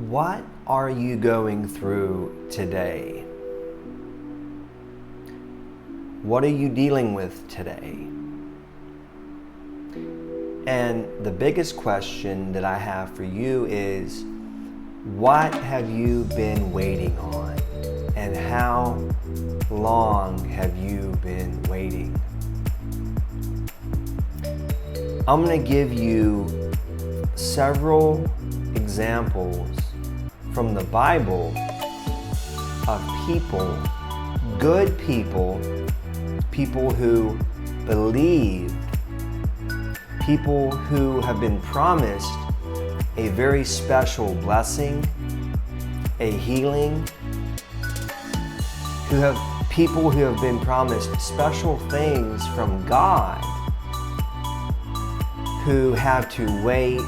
What are you going through today? What are you dealing with today? And the biggest question that I have for you is, what have you been waiting on? And how long have you been waiting? I'm going to give you several examples from the Bible of people, good people, people who believed, people who have been promised a very special blessing, a healing, people who have been promised special things from God, who had to wait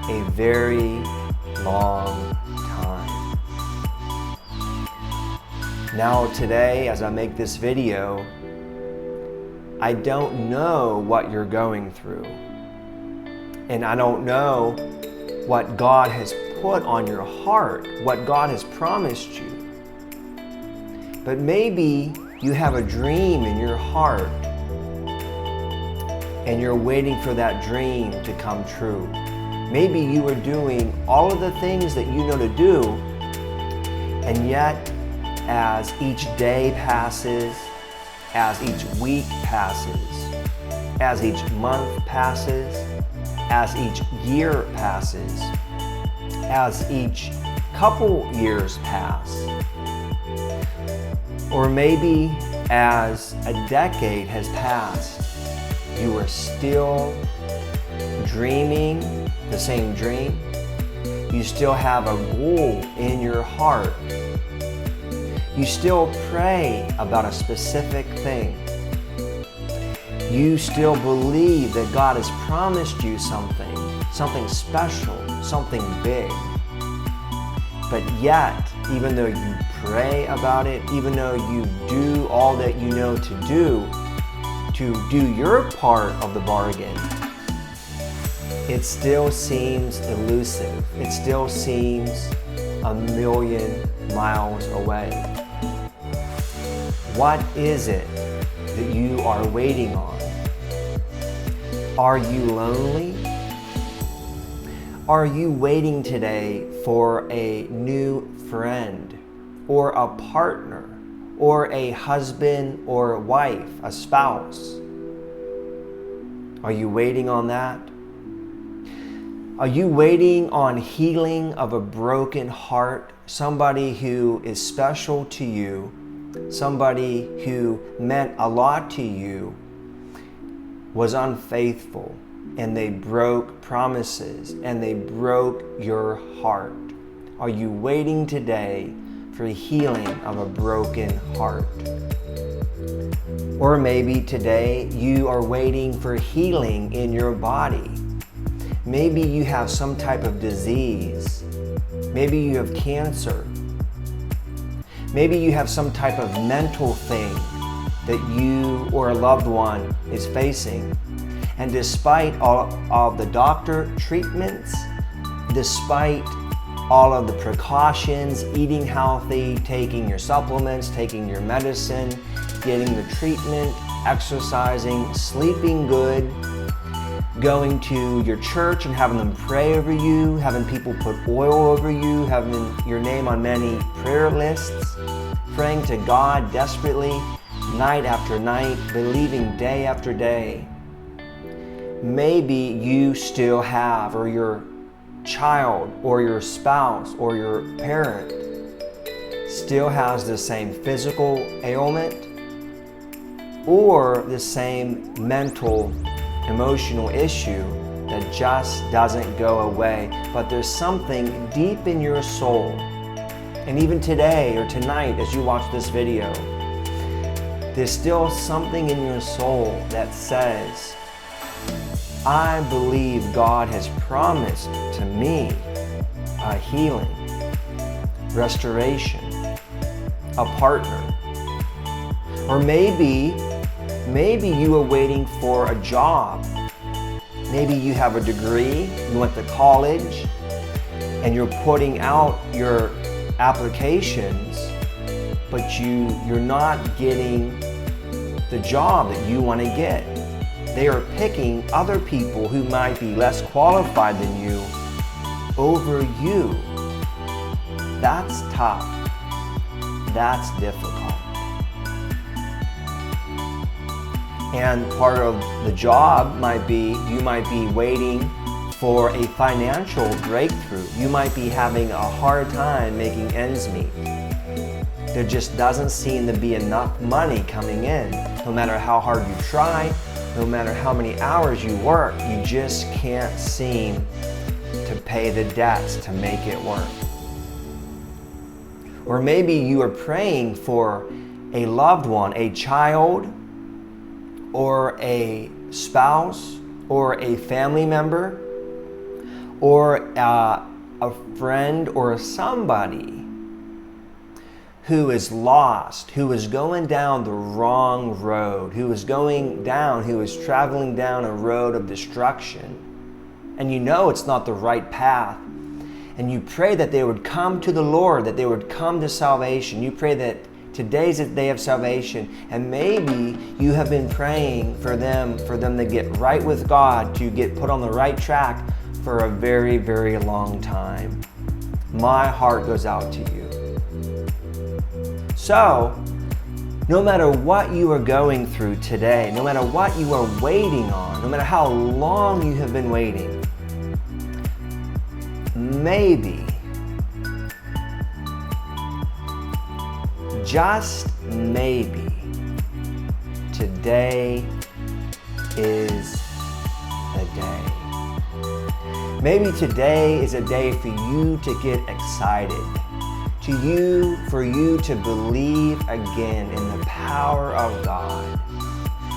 a very long time. Now today, as I make this video, I don't know what you're going through. And I don't know what God has put on your heart, what God has promised you. But maybe you have a dream in your heart and you're waiting for that dream to come true. Maybe you are doing all of the things that you know to do, and yet as each day passes, as each week passes, as each month passes, as each year passes, as each couple years pass, or maybe as a decade has passed, you are still dreaming the same dream. You still have a goal in your heart. You still pray about a specific thing. You still believe that God has promised you something special, something big. But yet, even though you pray about it, even though you do all that you know to do your part of the bargain, it still seems elusive. It still seems a million miles away. What is it that you are waiting on? Are you lonely? Are you waiting today for a new friend or a partner or a husband or wife, a spouse? Are you waiting on that? Are you waiting on healing of a broken heart? Somebody who is special to you, somebody who meant a lot to you, was unfaithful, and they broke promises, and they broke your heart. Are you waiting today for healing of a broken heart? Or maybe today you are waiting for healing in your body. Maybe you have some type of disease. Maybe you have cancer. Maybe you have some type of mental thing that you or a loved one is facing. And despite all of the doctor treatments, despite all of the precautions, eating healthy, taking your supplements, taking your medicine, getting the treatment, exercising, sleeping good, going to your church and having them pray over you, having people put oil over you, having your name on many prayer lists, praying to God desperately, night after night, believing day after day. Maybe you still have, or your child or your spouse or your parent still has the same physical ailment or the same mental, emotional issue that just doesn't go away. But there's something deep in your soul, and even today or tonight as you watch this video, there's still something in your soul that says, I believe God has promised to me a healing, restoration, a partner. Or maybe you are waiting for a job. Maybe you have a degree, you went to college, and you're putting out your applications, but you're not getting the job that you want to get. They are picking other people who might be less qualified than you over you. That's tough. That's difficult. And part of the job might be, you might be waiting for a financial breakthrough. You might be having a hard time making ends meet. There just doesn't seem to be enough money coming in. No matter how hard you try, no matter how many hours you work, you just can't seem to pay the debts to make it work. Or maybe you are praying for a loved one, a child, or a spouse, or a family member, or a friend, or somebody who is lost, who is going down the wrong road, who is traveling down a road of destruction, and you know it's not the right path, and you pray that they would come to the Lord, that they would come to salvation. You pray that today's a day of salvation, and maybe you have been praying for them to get right with God, to get put on the right track for a very, very long time. My heart goes out to you. So, no matter what you are going through today, no matter what you are waiting on, no matter how long you have been waiting, maybe, just maybe, today is the day. Maybe today is a day for you to get excited, for you to believe again in the power of God,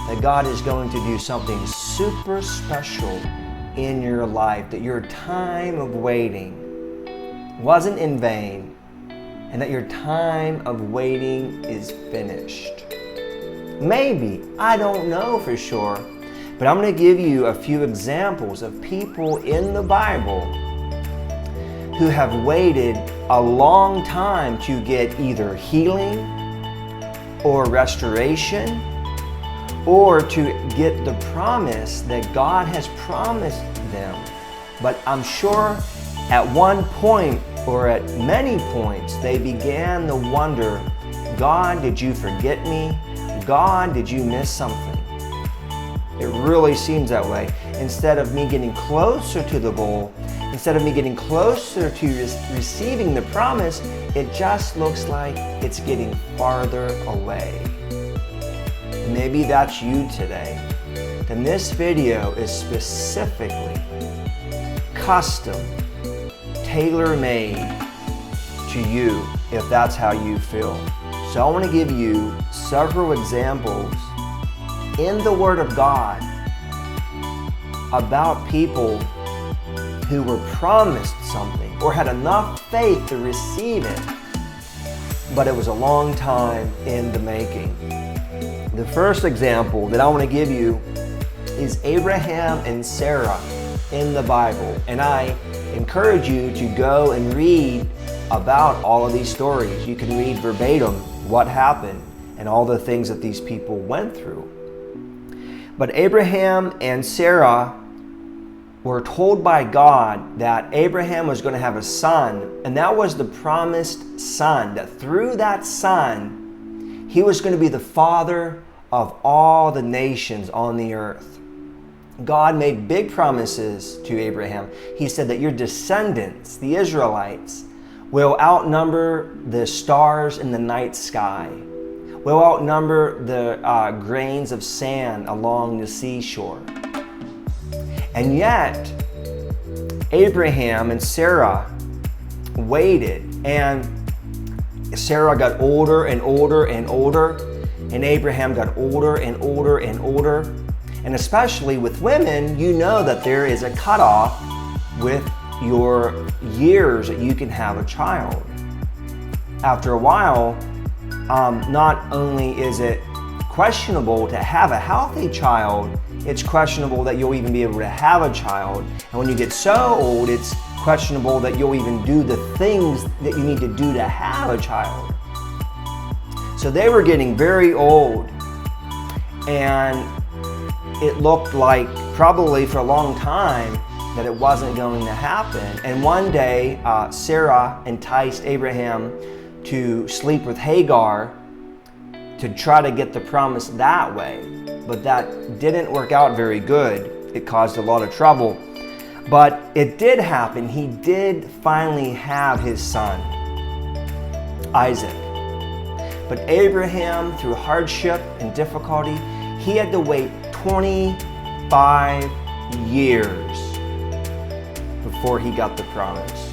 that God is going to do something super special in your life, that your time of waiting wasn't in vain, and that your time of waiting is finished. Maybe, I don't know for sure, but I'm going to give you a few examples of people in the Bible who have waited a long time to get either healing or restoration, or to get the promise that God has promised them. But I'm sure at one point or at many points they began to wonder, God, did you forget me? God, did you miss something? It really seems that way. Instead of me getting closer to the goal, instead of me getting closer to receiving the promise, it just looks like it's getting farther away. Maybe that's you today. Then this video is specifically custom, tailor-made to you if that's how you feel. So I want to give you several examples in the Word of God about people who were promised something or had enough faith to receive it, but it was a long time in the making. The first example that I want to give you is Abraham and Sarah in the Bible. And I encourage you to go and read about all of these stories. You can read verbatim what happened and all the things that these people went through. But Abraham and Sarah were told by God that Abraham was going to have a son, and that was the promised son, that through that son, he was going to be the father of all the nations on the earth. God made big promises to Abraham. He said that your descendants, the Israelites, will outnumber the stars in the night sky, will outnumber the grains of sand along the seashore. And yet, Abraham and Sarah waited, and Sarah got older and older and older, and Abraham got older and older and older. And especially with women, you know that there is a cutoff with your years that you can have a child. After a while, not only is it questionable to have a healthy child, it's questionable that you'll even be able to have a child. And when you get so old, it's questionable that you'll even do the things that you need to do to have a child. So they were getting very old, and it looked like probably for a long time that it wasn't going to happen. And one day, Sarah enticed Abraham to sleep with Hagar to try to get the promise that way. But that didn't work out very good. It caused a lot of trouble. But it did happen. He did finally have his son, Isaac. But Abraham, through hardship and difficulty, he had to wait 25 years before he got the promise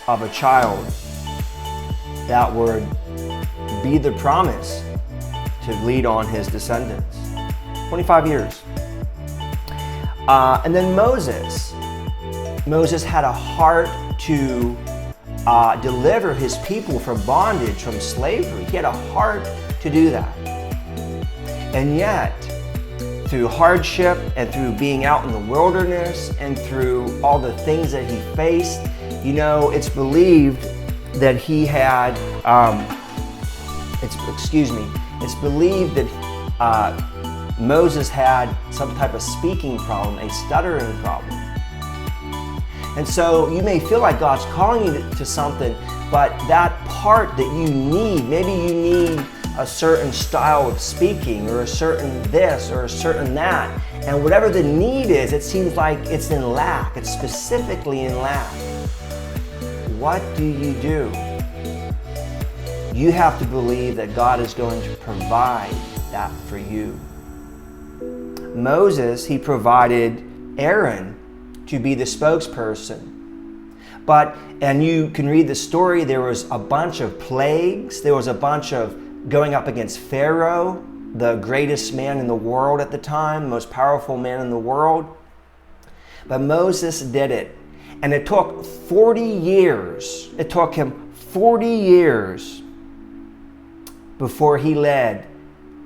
of a child that would be the promise to lead on his descendants. 25 years. And then Moses had a heart to deliver his people from bondage, from slavery. He had a heart to do that. And yet, through hardship and through being out in the wilderness and through all the things that he faced, it's believed that he had, it's believed that Moses had some type of speaking problem, a stuttering problem. And so you may feel like God's calling you to something, but that part that you need, maybe you need a certain style of speaking or a certain this or a certain that. And whatever the need is, it seems like it's in lack. It's specifically in lack. What do? You have to believe that God is going to provide that for you. Moses, he provided Aaron to be the spokesperson. And you can read the story, there was a bunch of plagues. There was a bunch of going up against Pharaoh, the greatest man in the world at the time, most powerful man in the world. But Moses did it. And it took 40 years. It took him 40 years before he led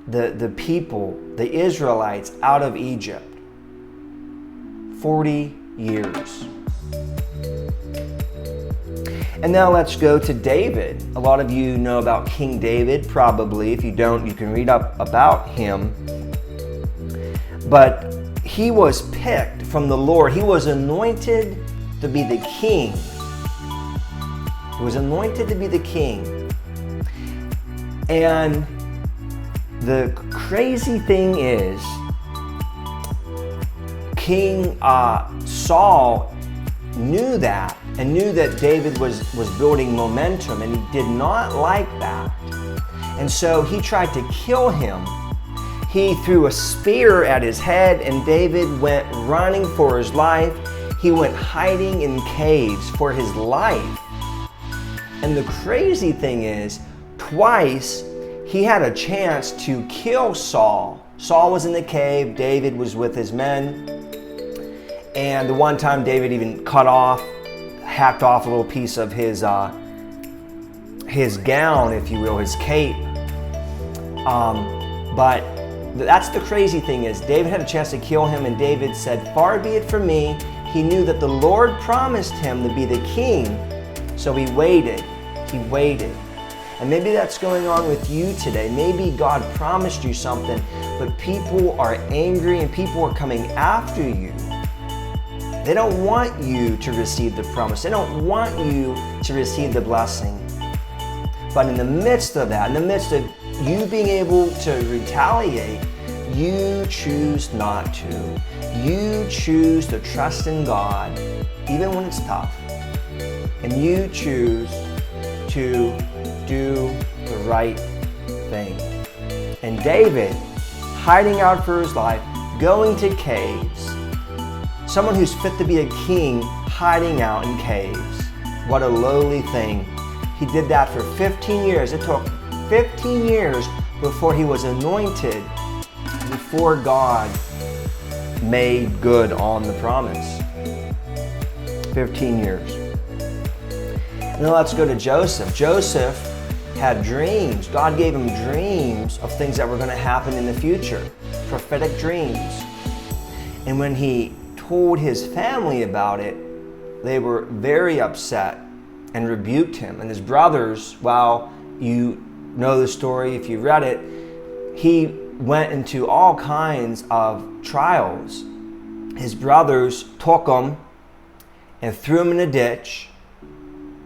the people, the Israelites, out of Egypt. 40 years. And now let's go to David. A lot of you know about King David, probably. If you don't, you can read up about him. But he was picked from the Lord. He was anointed to be the king. He was anointed to be the king. And the crazy thing is, King Saul knew that and knew that David was building momentum, and he did not like that. And so he tried to kill him. He threw a spear at his head, and David went running for his life. He went hiding in caves for his life. And the crazy thing is, twice he had a chance to kill Saul. Saul was in the cave, David was with his men. And the one time David even hacked off a little piece of his gown, if you will, his cape. But that's the crazy thing is, David had a chance to kill him, and David said, "Far be it from me." He knew that the Lord promised him to be the king, so he waited. He waited. And maybe that's going on with you today. Maybe God promised you something, but people are angry and people are coming after you. They don't want you to receive the promise. They don't want you to receive the blessing. But in the midst of that, in the midst of you being able to retaliate, you choose not to. You choose to trust in God, even when it's tough. And you choose to do the right thing. And David, hiding out for his life, going to caves, someone who's fit to be a king, hiding out in caves. What a lowly thing. He did that for 15 years. It took 15 years before he was anointed, before God made good on the promise. 15 years. Now let's go to Joseph. Joseph had dreams. God gave him dreams of things that were going to happen in the future, prophetic dreams. And when he told his family about it, they were very upset and rebuked him. And his brothers, well, you know the story if you read it, he went into all kinds of trials. His brothers took him and threw him in a ditch.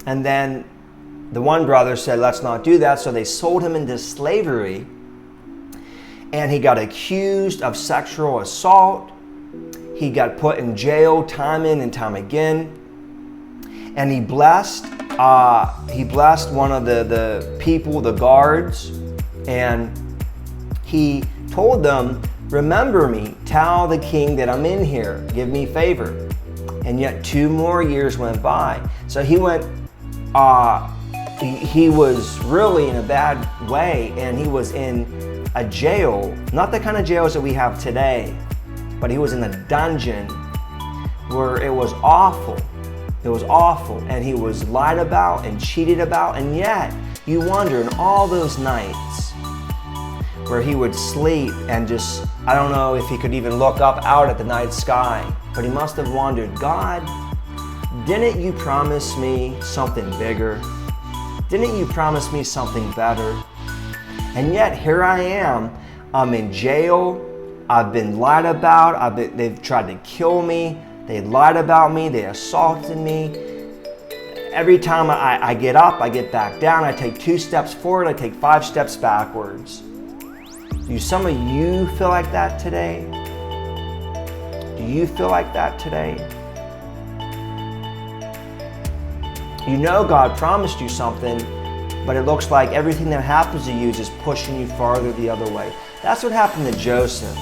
And then the one brother said, let's not do that. So they sold him into slavery. And he got accused of sexual assault. He got put in jail time in and time again. And he blessed one of the people, the guards. And he told them, remember me, tell the king that I'm in here, give me favor. And yet 2 more years went by. So he went, he was really in a bad way, and he was in a jail, not the kind of jails that we have today, but he was in a dungeon where it was awful. It was awful, and he was lied about and cheated about, and yet you wonder in all those nights where he would sleep and just, I don't know if he could even look up out at the night sky, but he must have wondered, God, didn't you promise me something bigger? Didn't you promise me something better? And yet here I am, I'm in jail, I've been lied about, they've tried to kill me, they lied about me, they assaulted me. Every time I get up, I get back down, I take 2 steps forward, I take 5 steps backwards. Do some of you feel like that today? Do you feel like that today? You know God promised you something, but it looks like everything that happens to you is just pushing you farther the other way. That's what happened to Joseph.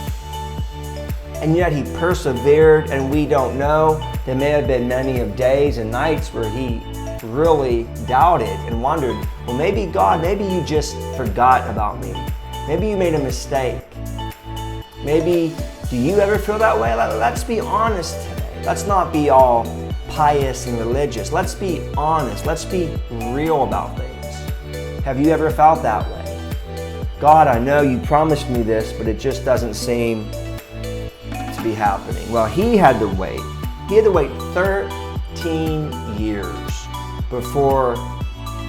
And yet he persevered, and we don't know. There may have been many of days and nights where he really doubted and wondered, well, maybe God, maybe you just forgot about me. Maybe you made a mistake. Maybe, do you ever feel that way? Let's be honest today. Let's not be all pious and religious. Let's be honest. Let's be real about things. Have you ever felt that way? God, I know you promised me this, but it just doesn't seem to be happening. Well, he had to wait. He had to wait 13 years before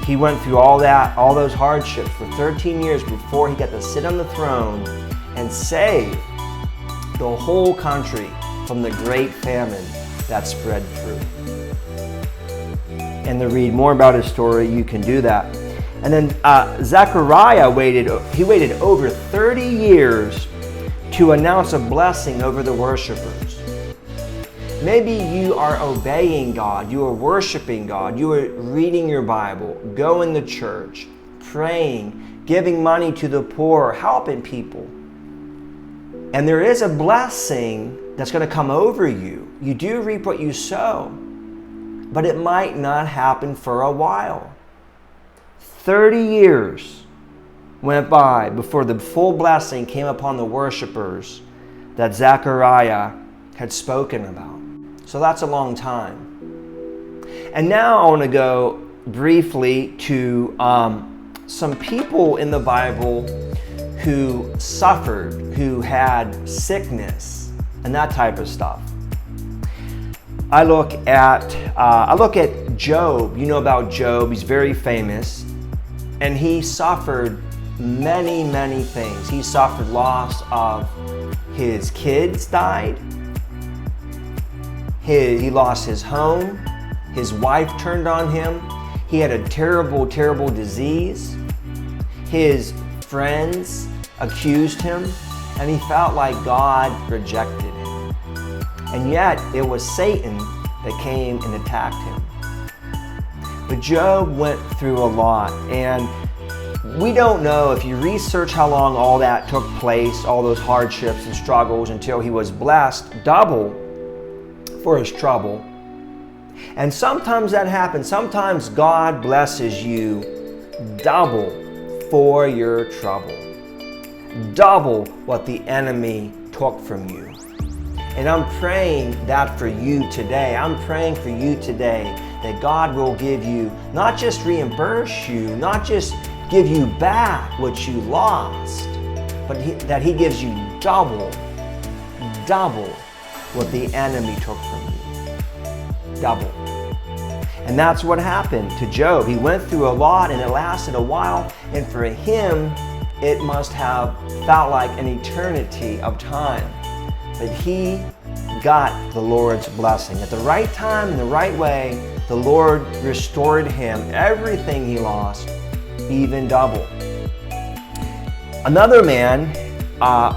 he went through all those hardships for 13 years before he got to sit on the throne and save the whole country from the great famine that spread through. And to read more about his story, you can do that. And then Zechariah waited over 30 years to announce a blessing over the worshipers. Maybe you are obeying God, you are worshiping God, you are reading your Bible, going to church, praying, giving money to the poor, helping people. And there is a blessing that's going to come over you. You do reap what you sow, but it might not happen for a while. 30 years went by before the full blessing came upon the worshipers that Zechariah had spoken about. So that's a long time. And now I want to go briefly to some people in the Bible who suffered, who had sickness and that type of stuff. I look at Job. You know about Job. He's very famous. And he suffered many, many things. He suffered loss of his kids died. He lost his home. His wife turned on him. He had a terrible, terrible disease. His friends accused him, and he felt like God rejected him. And yet, it was Satan that came and attacked him. But Job went through a lot, and we don't know if you research how long all that took place, all those hardships and struggles, until he was blessed double for his trouble. And sometimes that happens. Sometimes God blesses you double for your trouble. Double what the enemy took from you. And I'm praying that for you today. I'm praying for you today that God will give you, not just reimburse you, not just give you back what you lost, but that He gives you double what the enemy took from you. Double. And that's what happened to Job. He went through a lot and it lasted a while. And for him, it must have felt like an eternity of time. But he got the Lord's blessing. At the right time, in the right way, the Lord restored him everything he lost, even double. Another man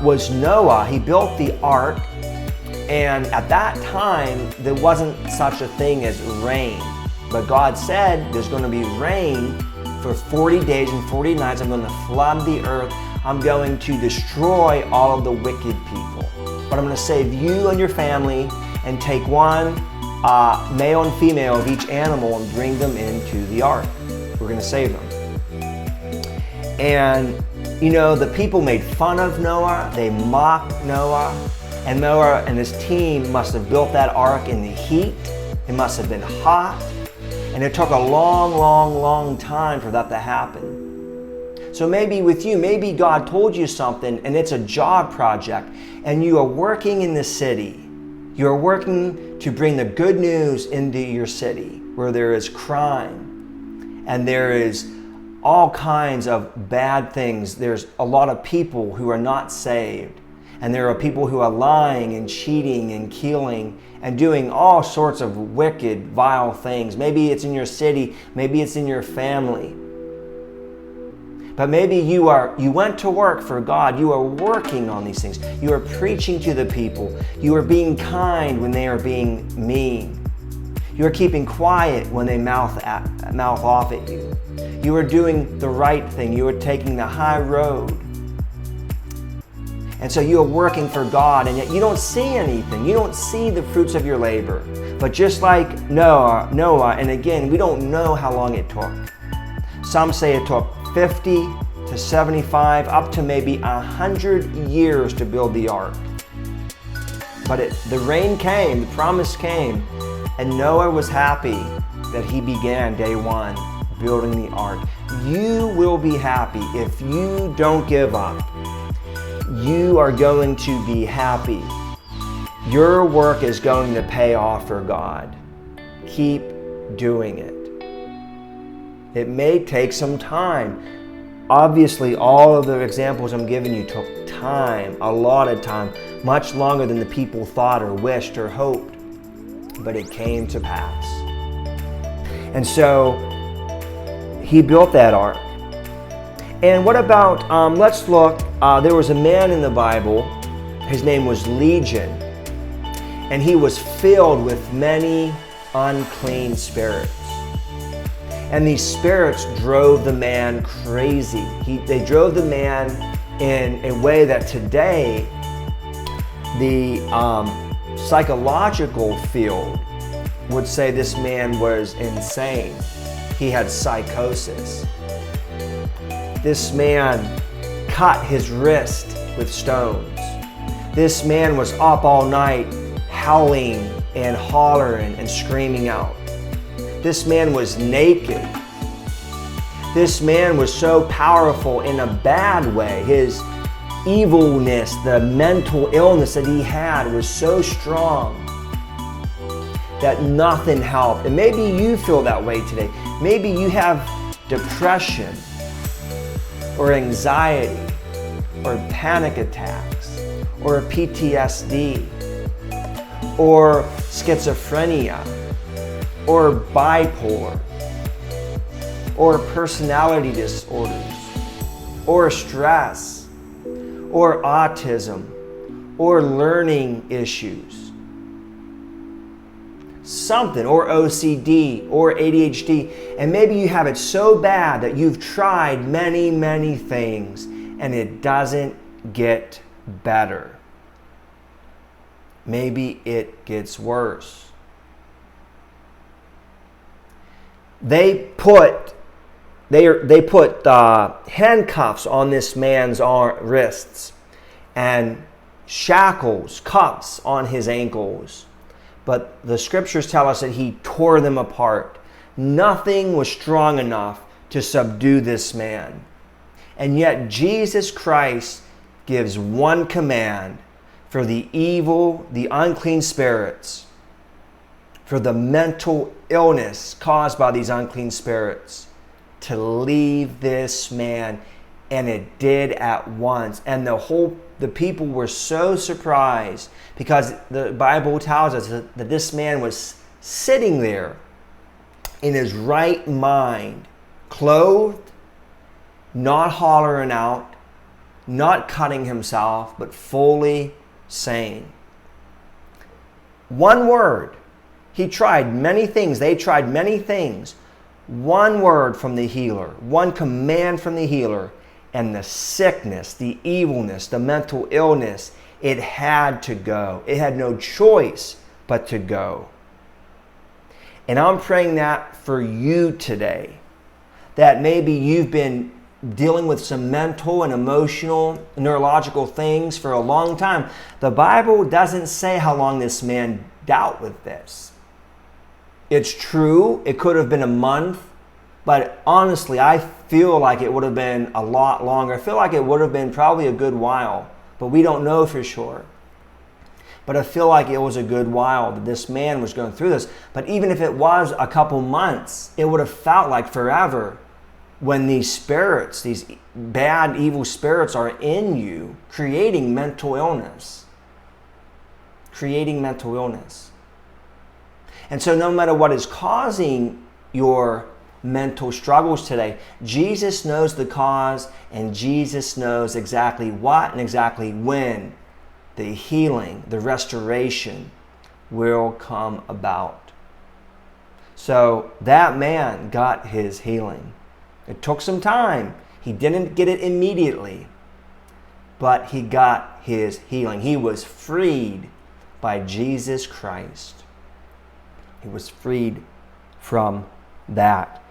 was Noah. He built the ark, and at that time, there wasn't such a thing as rain. But God said there's going to be rain for 40 days and 40 nights. I'm going to flood the earth. I'm going to destroy all of the wicked people. But I'm going to save you and your family and take one male and female of each animal and bring them into the ark. We're going to save them. And, you know, the people made fun of Noah. They mocked Noah. And Noah and his team must have built that ark in the heat. It must have been hot. And it took a long, long, long time for that to happen. So maybe with you, maybe God told you something and it's a job project and you are working in the city. You are working to bring the good news into your city where there is crime and there is all kinds of bad things. There's a lot of people who are not saved. And there are people who are lying and cheating and killing and doing all sorts of wicked, vile things. Maybe it's in your city, maybe it's in your family. But maybe you went to work for God. You are working on these things. You are preaching to the people. You are being kind when they are being mean. You are keeping quiet when they mouth off at you. You are doing the right thing. You are taking the high road. And so you are working for God, and yet you don't see anything. You don't see the fruits of your labor. But just like Noah, and again, we don't know how long it took. Some say it took 50 to 75, up to maybe 100 years to build the ark. But the rain came, the promise came, and Noah was happy that he began day one building the ark. You will be happy if you don't give up. You are going to be happy. Your work is going to pay off for God. Keep doing it. It may take some time. Obviously, all of the examples I'm giving you took time, a lot of time, much longer than the people thought or wished or hoped. But it came to pass. And so, he built that ark. And what about, let's look, there was a man in the Bible, his name was Legion, and he was filled with many unclean spirits. And these spirits drove the man crazy. They drove the man in a way that today, the psychological field would say this man was insane. He had psychosis. This man cut his wrist with stones. This man was up all night howling and hollering and screaming out. This man was naked. This man was so powerful in a bad way. His evilness, the mental illness that he had was so strong that nothing helped. And maybe you feel that way today. Maybe you have depression, or anxiety, or panic attacks, or PTSD, or schizophrenia, or bipolar, or personality disorders, or stress, or autism, or learning issues. Something, or OCD, or ADHD, and maybe you have it so bad that you've tried many, many things and it doesn't get better. Maybe it gets worse. They put handcuffs on this man's wrists and shackles, cuffs on his ankles. But the scriptures tell us that he tore them apart. Nothing was strong enough to subdue this man. And yet Jesus Christ gives one command for the evil, the unclean spirits, for the mental illness caused by these unclean spirits to leave this man, and it did at once. And the people were so surprised, because the Bible tells us that this man was sitting there in his right mind, clothed, not hollering out, not cutting himself, but fully sane. One word. He tried many things. They tried many things. One word from the healer, one command from the healer, and the sickness, the evilness, the mental illness, it had to go. It had no choice but to go. And I'm praying that for you today, that maybe you've been dealing with some mental and emotional, neurological things for a long time. The Bible doesn't say how long this man dealt with this. It's true, it could have been a month, but honestly, I feel like it would have been a lot longer. I feel like it would have been probably a good while, but we don't know for sure. But I feel like it was a good while that this man was going through this. But even if it was a couple months, it would have felt like forever when these spirits, these bad, evil spirits are in you, creating mental illness. Creating mental illness. And so no matter what is causing your mental struggles today, Jesus knows the cause, and Jesus knows exactly what and exactly when the healing, the restoration will come about. So that man got his healing. It took some time. He didn't get it immediately, but he got his healing. He was freed by Jesus Christ. He was freed from that.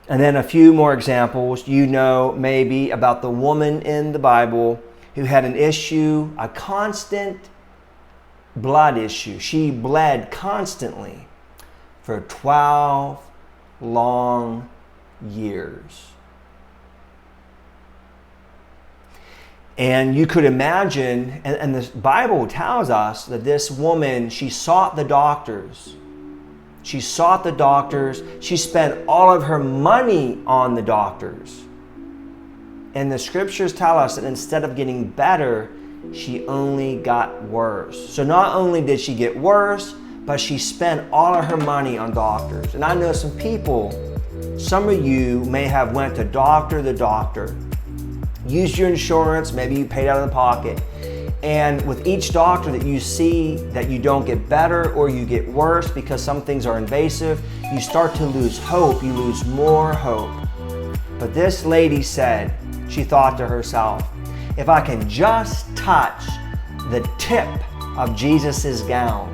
And then a few more examples. You know maybe about the woman in the Bible who had an issue, a constant blood issue. She bled constantly for 12 long years. And you could imagine, and the Bible tells us that this woman, she sought the doctors. She sought the doctors. She spent all of her money on the doctors. And the scriptures tell us that instead of getting better, she only got worse. So not only did she get worse, but she spent all of her money on doctors. And I know some people, some of you may have went to doctor, used your insurance, maybe you paid out of the pocket. And with each doctor that you see that you don't get better or you get worse because some things are invasive, you start to lose hope, you lose more hope. But this lady said, she thought to herself, if I can just touch the tip of Jesus's gown,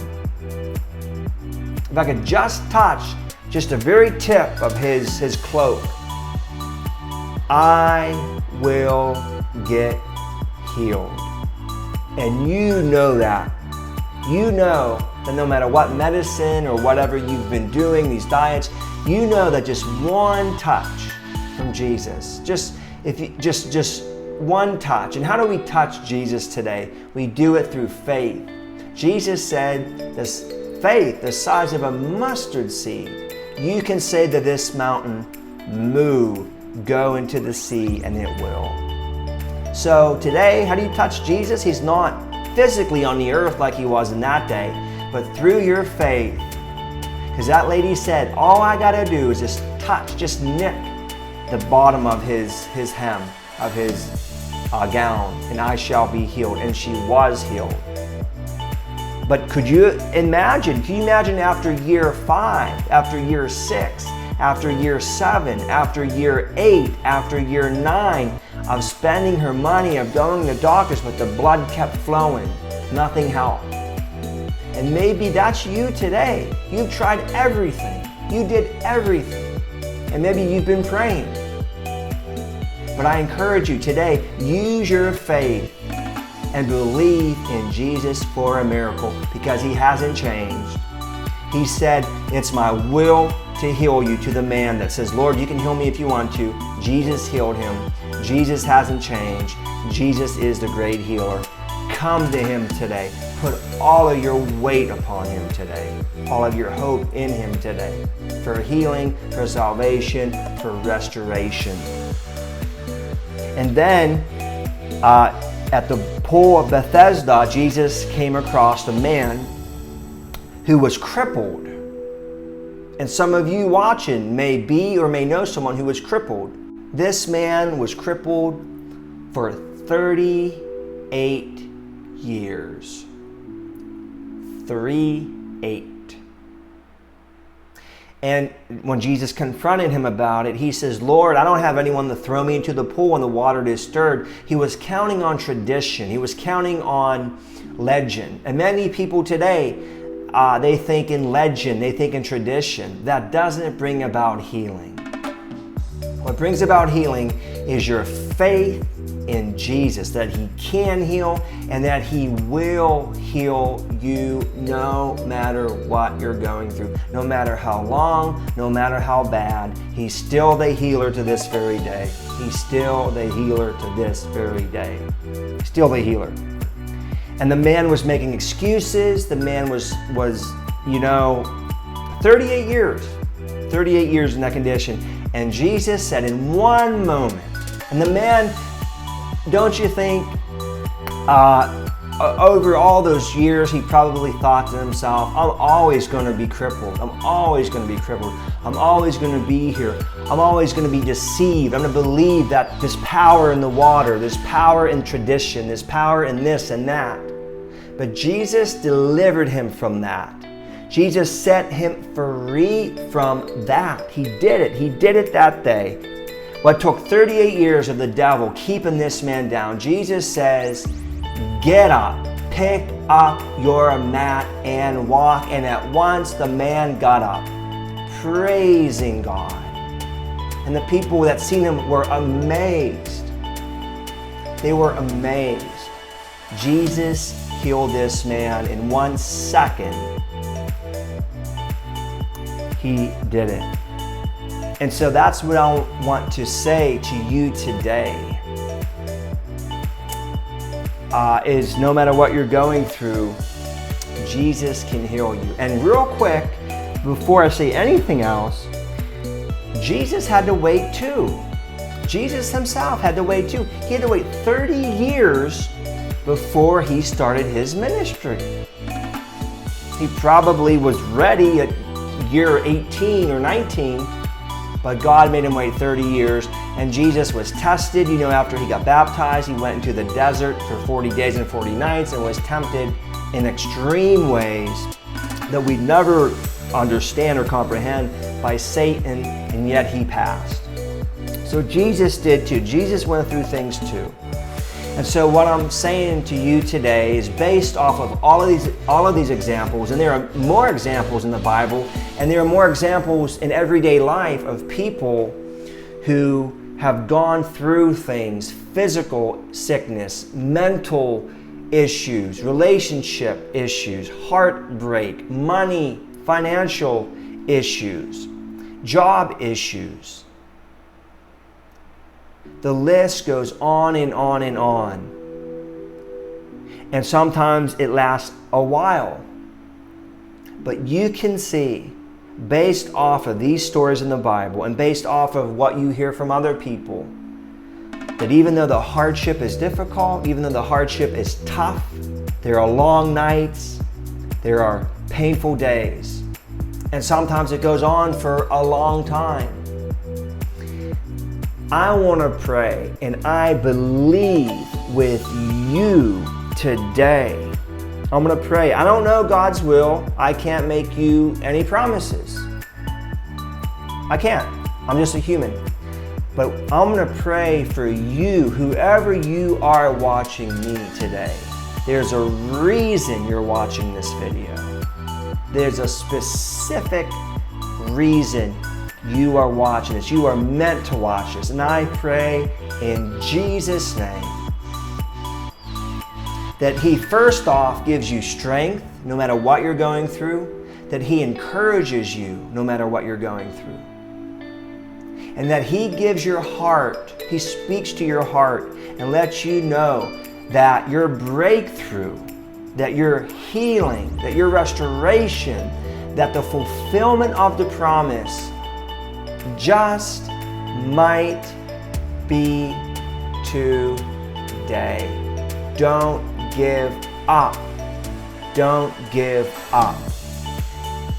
if I could just touch just the very tip of his cloak, I will get healed. And you know that. You know that no matter what medicine or whatever you've been doing, these diets, you know that just one touch from Jesus, just one touch. And how do we touch Jesus today? We do it through faith. Jesus said this faith the size of a mustard seed. You can say to this mountain, move, go into the sea, and it will. So today, how do you touch Jesus? He's not physically on the earth like he was in that day, but through your faith. Because that lady said, all I got to do is just touch, just nick the bottom of his hem, of his gown, and I shall be healed. And she was healed. But can you imagine after year 5, after year 6, after year 7, after year 8, after year 9 of spending her money, of going to doctors, but the blood kept flowing. Nothing helped. And maybe that's you today. You've tried everything. You did everything. And maybe you've been praying. But I encourage you today, use your faith and believe in Jesus for a miracle, because he hasn't changed. He said, it's my will to heal you, to the man that says, Lord, you can heal me if you want to. Jesus healed him. Jesus hasn't changed. Jesus is the great healer. Come to him today. put all of your weight upon Him today, all of your hope in Him today, for healing, for salvation, for restoration. And then at the pool of Bethesda, Jesus came across a man who was crippled. And some of you watching may be or may know someone who was crippled. This man was crippled for 38 years. 38. And when Jesus confronted him about it, he says, Lord, I don't have anyone to throw me into the pool when the water is stirred. He was counting on tradition. He was counting on legend. And many people today, they think in legend, they think in tradition. That doesn't bring about healing. What brings about healing is your faith in Jesus, that He can heal and that He will heal you no matter what you're going through, no matter how long, no matter how bad. He's still the healer to this very day. He's still the healer to this very day. Still the healer. And the man was making excuses. The man was 38 years. 38 years in that condition. And Jesus said in one moment, and the man, don't you think, over all those years, he probably thought to himself, I'm always going to be crippled. I'm always going to be crippled. I'm always going to be here. I'm always going to be deceived. I'm going to believe that this power in the water, this power in tradition, this power in this and that. But Jesus delivered him from that. Jesus set him free from that. He did it. He did it that day. What took 38 years of the devil keeping this man down, Jesus says, get up, pick up your mat and walk. And at once the man got up, praising God. And the people that seen him were amazed. They were amazed. Jesus healed this man in 1 second. He did it. And so that's what I want to say to you today. Is no matter what you're going through, Jesus can heal you. And real quick, before I say anything else, Jesus had to wait too. Jesus himself had to wait too. He had to wait 30 years before he started his ministry. He probably was ready at year 18 or 19, but God made him wait 30 years. And Jesus was tested. After he got baptized, he went into the desert for 40 days and 40 nights and was tempted in extreme ways that we'd never understand or comprehend by Satan, and yet he passed. So Jesus did too. Jesus went through things too. And so what I'm saying to you today is based off of all of these examples, and there are more examples in the Bible, and there are more examples in everyday life of people who have gone through things, physical sickness, mental issues, relationship issues, heartbreak, money, financial issues, job issues. The list goes on and on and on. And sometimes it lasts a while. But you can see, based off of these stories in the Bible and based off of what you hear from other people, that even though the hardship is difficult, even though the hardship is tough, there are long nights, there are painful days, and sometimes it goes on for a long time. I want to pray, and I believe with you today. I'm going to pray. I don't know God's will. I can't make you any promises. I can't. I'm just a human. But I'm going to pray for you, whoever you are watching me today. There's a reason you're watching this video. There's a specific reason you are watching this. You are meant to watch this. And I pray in Jesus' name that He first off gives you strength no matter what you're going through, that He encourages you no matter what you're going through, and that He gives your heart, He speaks to your heart and lets you know that your breakthrough that your healing, that your restoration, that the fulfillment of the promise just might be today. Don't give up. Don't give up.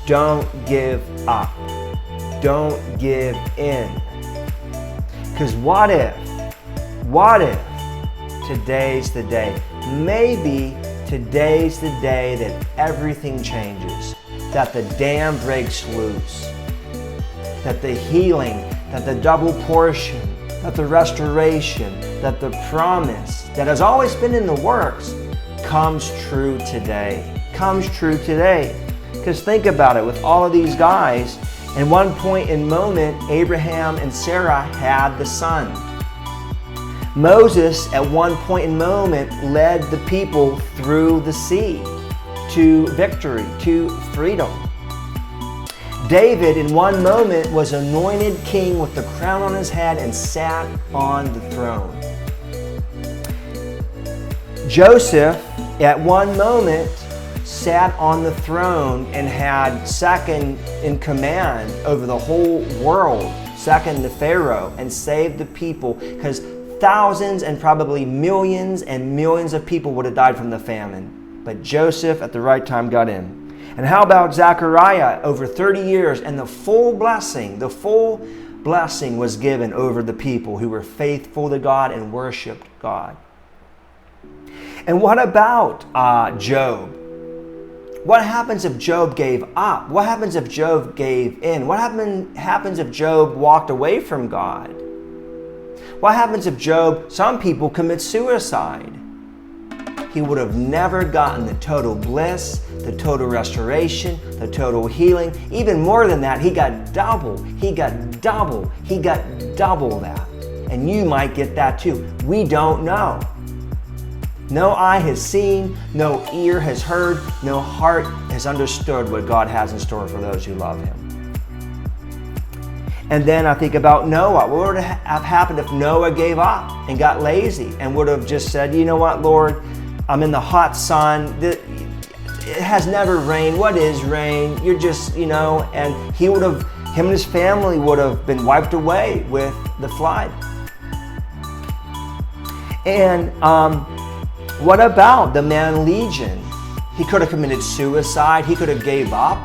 Don't give up. Don't give in. Because what if today's the day? Maybe today's the day that everything changes, that the dam breaks loose, that the healing, that the double portion, that the restoration, that the promise that has always been in the works comes true today. Comes true today. Because think about it, with all of these guys, in one point in moment, Abraham and Sarah had the son. Moses, at one point in moment, led the people through the sea to victory, to freedom. David, in one moment, was anointed king with the crown on his head and sat on the throne. Joseph, at one moment, sat on the throne and had second in command over the whole world, second to Pharaoh, and saved the people, because thousands and probably millions and millions of people would have died from the famine. But Joseph at the right time got in. And how about Zechariah, over 30 years, and the full blessing was given over the people who were faithful to God and worshiped God. And what about Job? What happens if Job gave up? What happens if Job gave in? What happens if Job walked away from God? What happens if Job, some people commit suicide? He would have never gotten the total bliss, the total restoration, the total healing. Even more than that, he got double that. And you might get that too. We don't know. No eye has seen, no ear has heard, no heart has understood what God has in store for those who love Him. And then I think about Noah. What would have happened if Noah gave up and got lazy and would have just said, you know what, Lord, I'm in the hot sun. It has never rained. What is rain? You're just, and him and his family would have been wiped away with the flood. And what about the man Legion? He could have committed suicide. He could have gave up,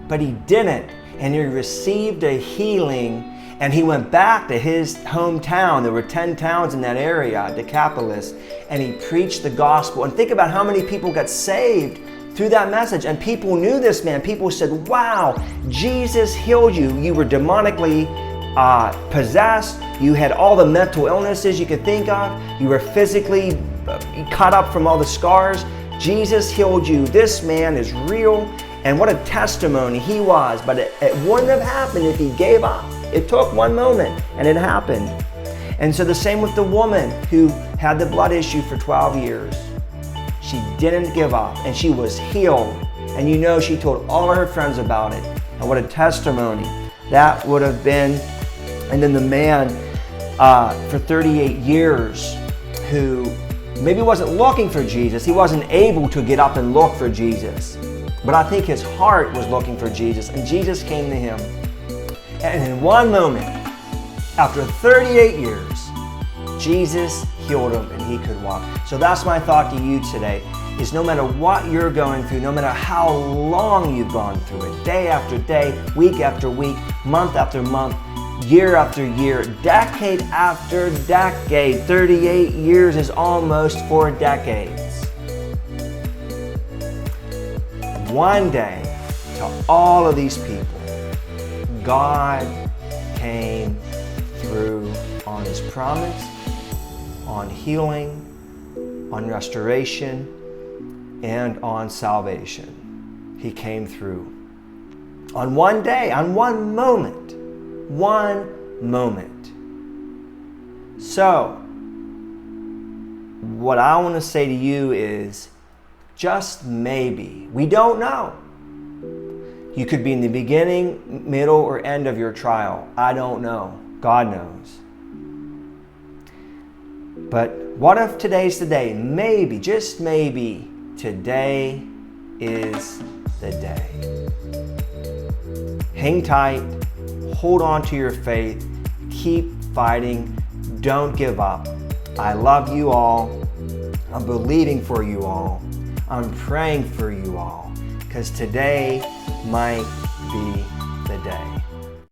but he didn't. And he received a healing, and he went back to his hometown. There were 10 towns in that area, Decapolis, and he preached the gospel. And think about how many people got saved through that message. And people knew this man. People said, wow, Jesus healed you. You were demonically possessed. You had all the mental illnesses you could think of. You were physically cut up from all the scars. Jesus healed you. This man is real. And what a testimony he was. But it wouldn't have happened if he gave up. It took one moment and it happened. And so the same with the woman who had the blood issue for 12 years. She didn't give up and she was healed. And she told all of her friends about it. And what a testimony that would have been. And then the man for 38 years who maybe wasn't looking for Jesus. He wasn't able to get up and look for Jesus. But I think his heart was looking for Jesus, and Jesus came to him. And in one moment, after 38 years, Jesus healed him and he could walk. So that's my thought to you today, is no matter what you're going through, no matter how long you've gone through it, day after day, week after week, month after month, year after year, decade after decade, 38 years is almost 4 decades. One day, to all of these people, God came through on His promise, on healing, on restoration, and on salvation. He came through. On one day, on one moment. So, what I want to say to you is, just maybe, we don't know. You could be in the beginning, middle, or end of your trial. I don't know. God knows. But what if today's the day? Maybe, just maybe, Today is the day. Hang tight, hold on to your faith, keep fighting, don't give up. I love you all. I'm believing for you all. I'm praying for you all, because today might be the day.